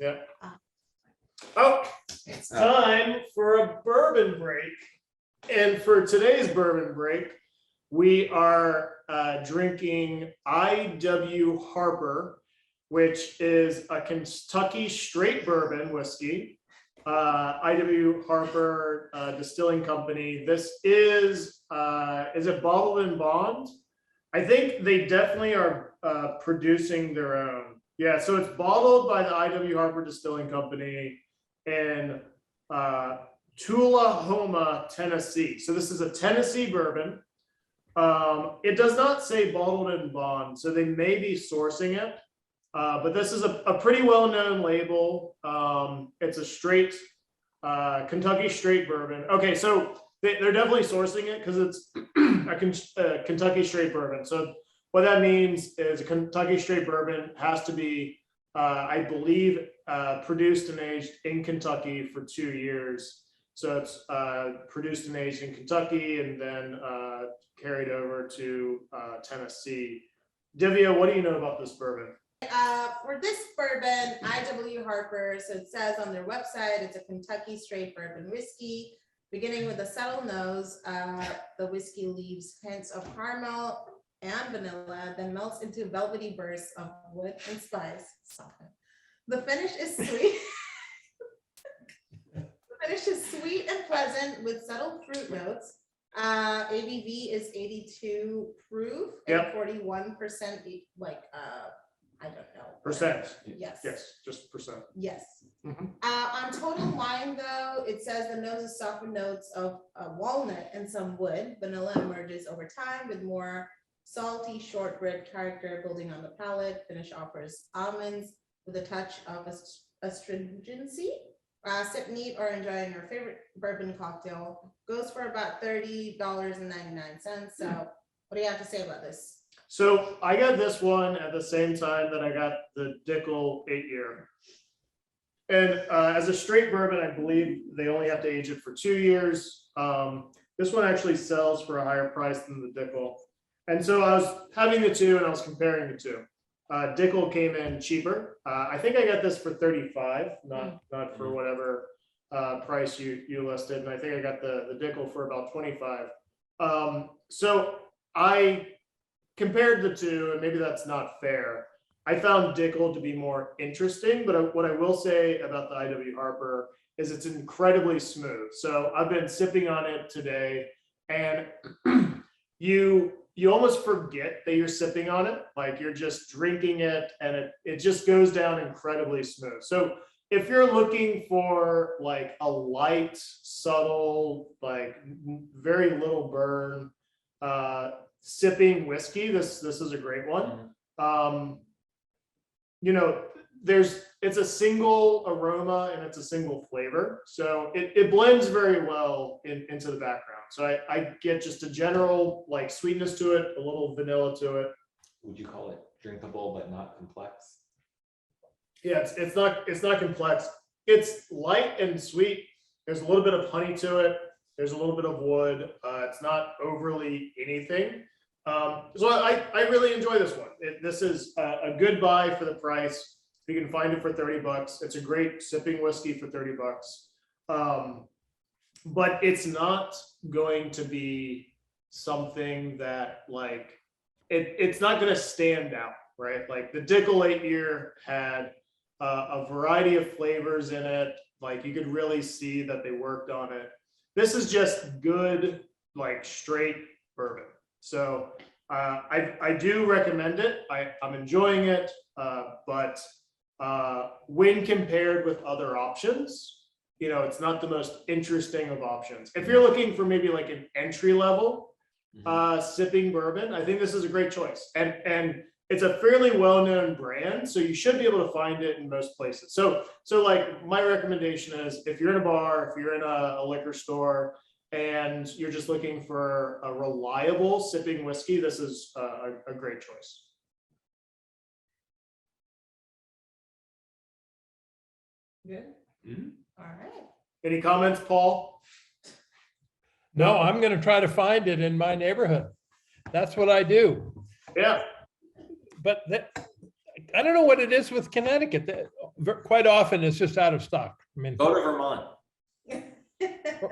Yeah. Oh, it's time for a bourbon break. And for today's bourbon break, we are drinking I.W. Harper, which is a Kentucky straight bourbon whiskey. I.W. Harper Distilling Company. This is it bottled and bond? I think they definitely are producing their own. Yeah, so it's bottled by the I.W. Harper Distilling Company in Tullahoma, Tennessee. So this is a Tennessee bourbon. It does not say bottled in bond, so they may be sourcing it. But this is a pretty well-known label. It's a straight Kentucky straight bourbon. Okay, so they're definitely sourcing it because it's a Kentucky straight bourbon. So what that means is a Kentucky straight bourbon has to be, I believe, produced and aged in Kentucky for 2 years. So it's produced and aged in Kentucky and then carried over to Tennessee. Divya, what do you know about this bourbon? For this bourbon, I.W. Harper, so it says on their website, it's a Kentucky straight bourbon whiskey, beginning with a subtle nose. The whiskey leaves hints of caramel and vanilla, then melts into velvety bursts of wood and spice. The finish is sweet. The finish is sweet and pleasant with subtle fruit notes. ABV is 82 proof and 41% I don't know. Percent. Yes. Yes, just percent. Yes. Mhm. On total wine, though, it says the nose is softened notes of walnut and some wood. Vanilla emerges over time with more salty shortbread character building on the palate. Finish offers almonds with a touch of astringency. Sip neat or enjoying your favorite bourbon cocktail. Goes for about $30.99. So what do you have to say about this? So I got this one at the same time that I got the Dickel 8-year. And as a straight bourbon, I believe they only have to age it for 2 years. This one actually sells for a higher price than the Dickel. And so I was having the two and I was comparing the two. Dickel came in cheaper. I think I got this for 35, not for whatever price you listed. And I think I got the Dickel for about 25. So I compared the two, and maybe that's not fair. I found Dickel to be more interesting, but what I will say about the I.W. Harper is it's incredibly smooth. So I've been sipping on it today, and you almost forget that you're sipping on it, like you're just drinking it, and it just goes down incredibly smooth. So if you're looking for like a light, subtle, like very little burn, sipping whiskey, this is a great one. It's a single aroma and it's a single flavor, so it blends very well into the background. So I get just a general like sweetness to it, a little vanilla to it. Would you call it drinkable but not complex? Yeah, it's not complex. It's light and sweet. There's a little bit of honey to it. There's a little bit of wood. It's not overly anything. So I really enjoy this one. This is a good buy for the price. You can find it for $30. It's a great sipping whiskey for $30. But it's not going to be something that like it's not going to stand out, right? Like the Dickel 8-year had a variety of flavors in it. Like you could really see that they worked on it. This is just good, like straight bourbon. So I do recommend it. I'm enjoying it, but when compared with other options, it's not the most interesting of options. If you're looking for maybe like an entry level sipping bourbon, I think this is a great choice. And it's a fairly well-known brand, so you should be able to find it in most places. So like my recommendation is if you're in a bar, if you're in a liquor store, and you're just looking for a reliable sipping whiskey, this is a great choice. Good. All right. Any comments, Paul? No, I'm going to try to find it in my neighborhood. That's what I do. Yeah. But I don't know what it is with Connecticut. quite often it's just out of stock. I mean, Go to Vermont.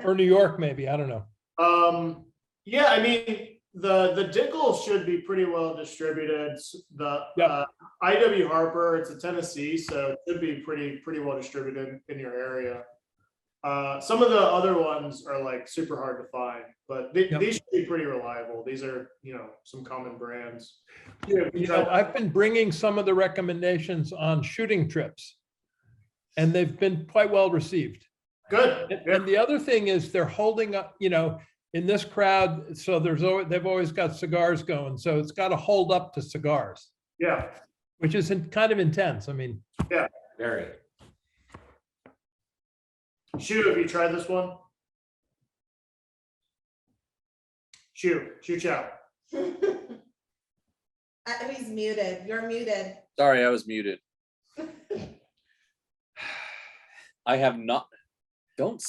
or New York, maybe, I don't know. Yeah, I mean, the Dickel should be pretty well distributed. The Yep. IW Harper, it's a Tennessee, so it should be pretty well distributed in your area. Some of the other ones are like super hard to find, but Yep. these should be pretty reliable. These are, some common brands. Yeah, You know, I've been bringing some of the recommendations on shooting trips, and they've been quite well received. good. And Yeah. and the other thing is they're holding up, in this crowd, so they've always got cigars going, so it's got to hold up to cigars, Yeah. which is kind of intense. I mean, Very. Shu, have you tried this one? Shu Chow. He's muted. You're muted. Sorry, I was muted. I have not, don't